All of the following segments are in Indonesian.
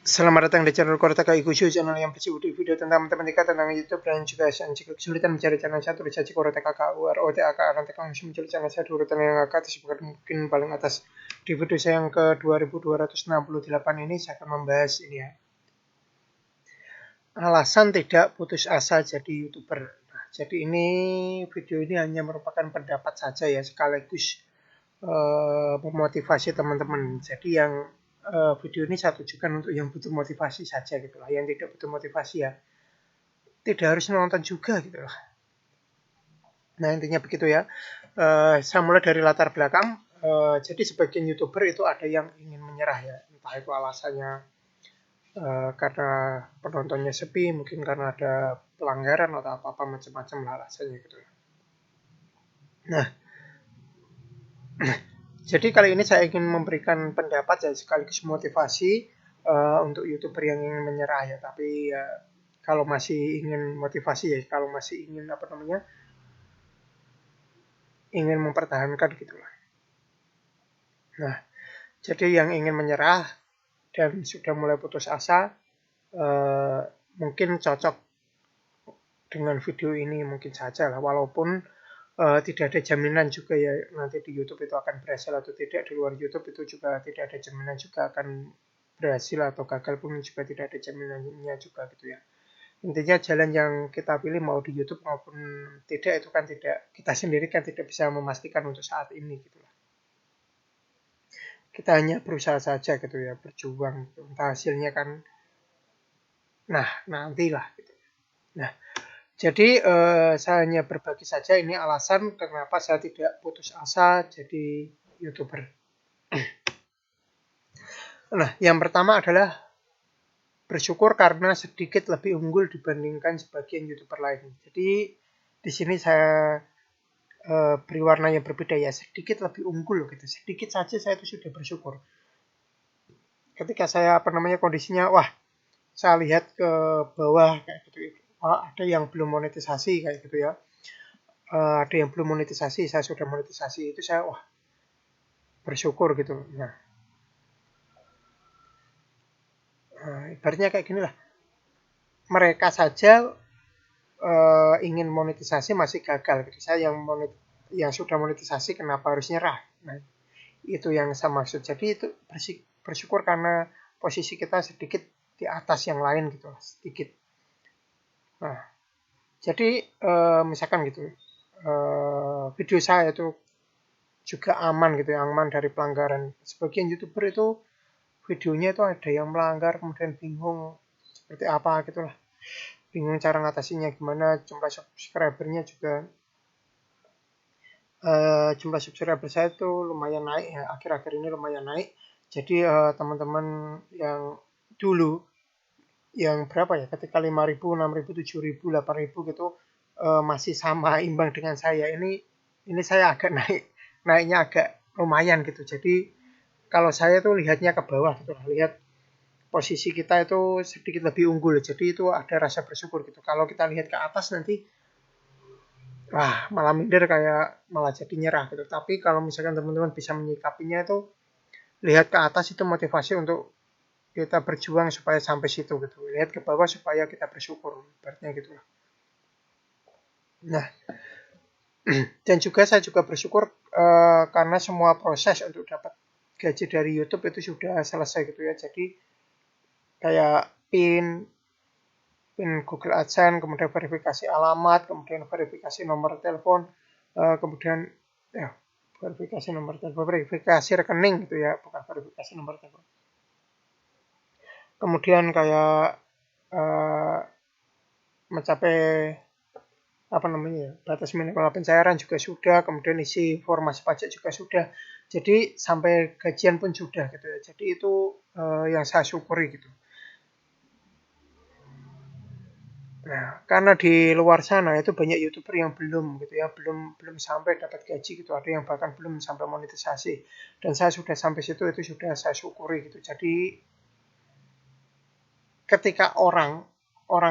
Selamat datang di channel Kortaka Ikushu, channel yang berisi video tentang matematika, tentang YouTube, dan juga jika kesulitan mencari channel satu, dicaci Kortaka KUROTAK, nanti kamu bisa mencari channel saya di urutan yang agak atas, bukan mungkin paling atas. Di video saya yang ke 2268 ini, saya akan membahas ini ya. Alasan tidak putus asa jadi YouTuber. Nah, jadi ini video ini hanya merupakan pendapat saja ya, sekaligus memotivasi teman-teman. Jadi yang video ini saya tujukan untuk yang butuh motivasi saja gitu lah. Yang tidak butuh motivasi ya tidak harus nonton juga gitu lah. Nah intinya begitu ya. Saya mulai dari latar belakang. Jadi sebagian YouTuber itu ada yang ingin menyerah ya. Entah itu alasannya karena penontonnya sepi, mungkin karena ada pelanggaran atau apa-apa macam-macam lah alasannya gitu. Nah, jadi kali ini saya ingin memberikan pendapat dan sekaligus motivasi untuk YouTuber yang ingin menyerah ya. Tapi kalau masih ingin motivasi ya, kalau masih ingin apa namanya, ingin mempertahankan gitulah. Nah, jadi yang ingin menyerah dan sudah mulai putus asa, mungkin cocok dengan video ini mungkin saja lah. Walaupun tidak ada jaminan juga ya nanti di YouTube itu akan berhasil atau tidak, di luar YouTube itu juga tidak ada jaminan juga akan berhasil atau gagal pun juga tidak ada jaminannya juga gitu ya. Intinya jalan yang kita pilih mau di YouTube maupun tidak itu kan tidak, kita sendiri kan tidak bisa memastikan untuk saat ini gitu lah. Kita hanya berusaha saja gitu ya, berjuang gitu. Entah hasilnya kan nantilah gitu. Nah, jadi saya hanya berbagi saja ini alasan kenapa saya tidak putus asa jadi YouTuber. Nah, yang pertama adalah bersyukur karena sedikit lebih unggul dibandingkan sebagian YouTuber lain. Jadi di sini saya beri warna yang berbeda ya, sedikit lebih unggul gitu. Sedikit saja saya itu sudah bersyukur. Ketika saya kondisinya, wah, saya lihat ke bawah kayak gitu. Wah, ada yang belum monetisasi kayak gitu ya. Ada yang belum monetisasi, saya sudah monetisasi, itu saya wah bersyukur gitu. Nah, ibaratnya kayak gini lah. Mereka saja ingin monetisasi masih gagal gitu. Saya yang sudah monetisasi kenapa harus nyerah? Nah, itu yang saya maksud. Jadi itu bersyukur karena posisi kita sedikit di atas yang lain gitu lah, sedikit. Nah, jadi misalkan gitu, video saya itu juga aman gitu ya, aman dari pelanggaran. Sebagian YouTuber itu videonya itu ada yang melanggar kemudian bingung seperti apa gitu lah, bingung cara ngatasinya gimana. Jumlah subscribernya juga jumlah subscriber saya itu lumayan naik ya, akhir-akhir ini lumayan naik. Jadi teman-teman yang dulu yang berapa ya, ketika 5.000, 6.000, 7.000, 8.000 gitu masih sama imbang dengan saya. Ini saya agak naiknya agak lumayan gitu. Jadi kalau saya tuh lihatnya ke bawah gitu, lihat posisi kita itu sedikit lebih unggul. Jadi itu ada rasa bersyukur gitu. Kalau kita lihat ke atas nanti wah, malah minder, kayak malah jadi nyerah gitu. Tapi kalau misalkan teman-teman bisa menyikapinya itu, lihat ke atas itu motivasi untuk kita berjuang supaya sampai situ gitu. Lihat ke bawah supaya kita bersyukur, berarti gitu lah. Nah, dan juga saya juga bersyukur karena semua proses untuk dapat gaji dari YouTube itu sudah selesai gitu ya. Jadi kayak PIN Google AdSense, kemudian verifikasi alamat, kemudian verifikasi nomor telepon, kemudian ya verifikasi nomor telepon, verifikasi rekening gitu ya, bukan verifikasi nomor telepon. Kemudian kayak mencapai batas minimal pencairan juga sudah, kemudian isi informasi pajak juga sudah. Jadi sampai gajian pun sudah gitu ya. Jadi itu yang saya syukuri gitu. Nah, karena di luar sana itu banyak YouTuber yang belum gitu ya, belum sampai dapat gaji gitu. Ada yang bahkan belum sampai monetisasi. Dan saya sudah sampai situ, itu sudah saya syukuri gitu. Jadi ketika orang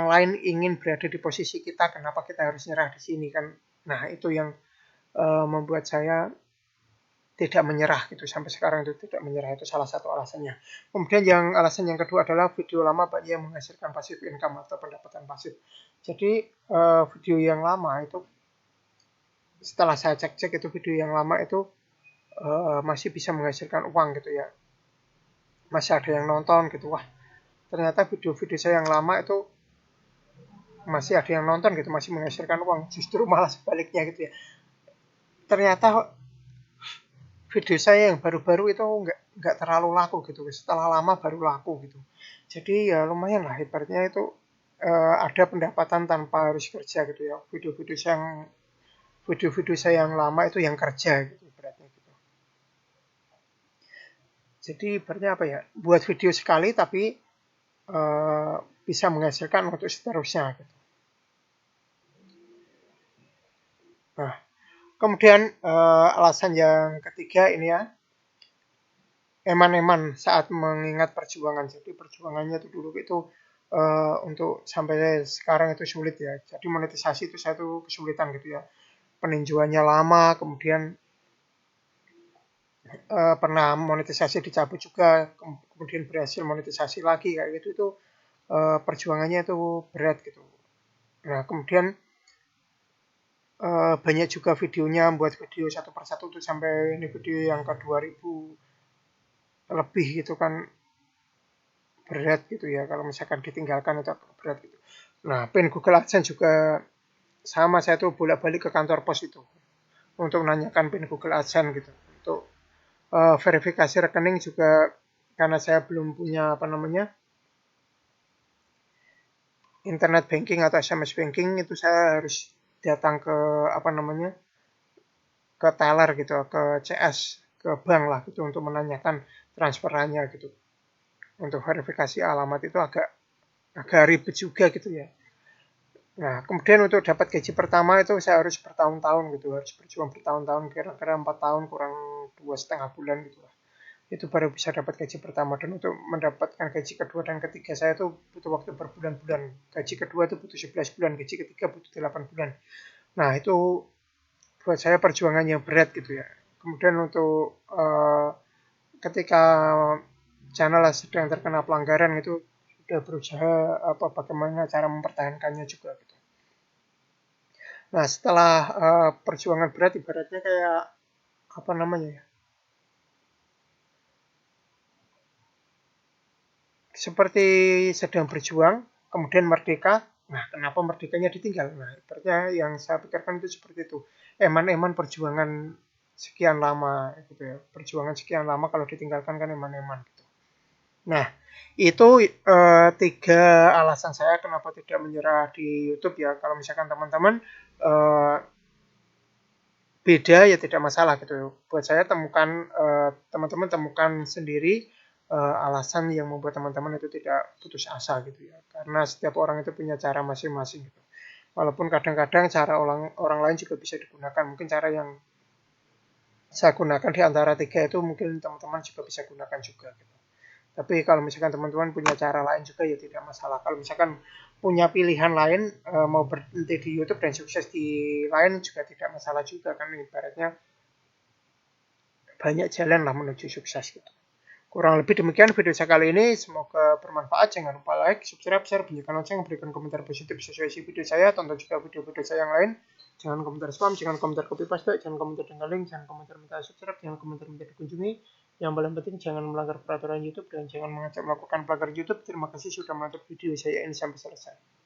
lain ingin berada di posisi kita, kenapa kita harus nyerah di sini kan? Nah, itu yang membuat saya tidak menyerah gitu, sampai sekarang itu tidak menyerah, itu salah satu alasannya. Kemudian alasan yang kedua adalah video lama banyak yang menghasilkan passive income atau pendapatan pasif. Jadi video yang lama itu setelah saya cek-cek itu video yang lama itu masih bisa menghasilkan uang gitu ya. Masih ada yang nonton gitu. Wah, ternyata video-video saya yang lama itu masih ada yang nonton gitu, masih menghasilkan uang. Justru malah sebaliknya gitu ya. Ternyata video saya yang baru-baru itu nggak terlalu laku gitu. Setelah lama baru laku gitu. Jadi ya lumayan lah, ibaratnya itu ada pendapatan tanpa harus kerja gitu ya. Video-video saya yang lama itu yang kerja gitu ibaratnya gitu. Jadi ibaratnya apa ya? Buat video sekali tapi bisa menghasilkan untuk seterusnya gitu. Nah, kemudian alasan yang ketiga ini ya, eman-eman saat mengingat perjuangan. Jadi perjuangannya itu dulu itu untuk sampai sekarang itu sulit ya. Jadi monetisasi itu saya tuh kesulitan gitu ya. Peninjauannya lama, kemudian pernah monetisasi dicabut juga, kemudian berhasil monetisasi lagi kayak gitu, itu perjuangannya itu berat gitu. Nah, kemudian banyak juga videonya, buat video satu persatu tuh sampai ini video yang ke 2000 lebih gitu kan, berat gitu ya kalau misalkan ditinggalkan itu berat gitu. Nah, pin Google AdSense juga sama, saya tuh bolak-balik ke kantor pos itu untuk menanyakan pin Google AdSense gitu. Untuk verifikasi rekening juga, karena saya belum punya internet banking atau SMS banking, itu saya harus datang ke ke teller gitu, ke CS, ke bank lah gitu untuk menanyakan transferannya gitu. Untuk verifikasi alamat itu agak ribet juga gitu ya. Nah, kemudian untuk dapat gaji pertama itu saya harus bertahun-tahun gitu, harus berjuang bertahun-tahun, kira-kira 4 tahun kurang 2,5 bulan gitu lah. Itu baru bisa dapat gaji pertama, dan untuk mendapatkan gaji kedua dan ketiga saya tuh butuh waktu berbulan-bulan. Gaji kedua itu butuh 11 bulan, gaji ketiga butuh 8 bulan. Nah, itu buat saya perjuangan yang berat gitu ya. Kemudian untuk ketika channel sedang terkena pelanggaran itu sudah berusaha bagaimana cara mempertahankannya juga gitu. Nah, setelah perjuangan berat ibaratnya kayak ya, seperti sedang berjuang kemudian merdeka. Nah, kenapa merdekanya ditinggal? Nah, ibaratnya yang saya pikirkan itu seperti itu. Eman-eman perjuangan sekian lama gitu ya. Perjuangan sekian lama kalau ditinggalkan kan eman-eman gitu. Nah, itu 3 alasan saya kenapa tidak menyerah di YouTube ya. Kalau misalkan teman-teman beda ya tidak masalah gitu. Buat saya teman-teman temukan sendiri alasan yang membuat teman-teman itu tidak putus asa gitu ya. Karena setiap orang itu punya cara masing-masing gitu. Walaupun kadang-kadang cara orang lain juga bisa digunakan. Mungkin cara yang saya gunakan di antara 3 itu mungkin teman-teman juga bisa gunakan juga gitu. Tapi kalau misalkan teman-teman punya cara lain juga ya tidak masalah. Kalau misalkan punya pilihan lain, mau berhenti di YouTube dan sukses di lain juga tidak masalah juga, kan ibaratnya banyak jalan lah menuju sukses gitu. Kurang lebih demikian video saya kali ini, semoga bermanfaat. Jangan lupa like, subscribe, share, bunyikan lonceng, berikan komentar positif sesuai isi video saya, tonton juga video-video saya yang lain. Jangan komentar spam, jangan komentar copy paste, jangan komentar dengan link, jangan komentar minta subscribe, jangan komentar minta dikunjungi. Yang paling penting jangan melanggar peraturan YouTube dan jangan mengajak melakukan pelanggaran YouTube. Terima kasih sudah menonton video saya ini sampai selesai.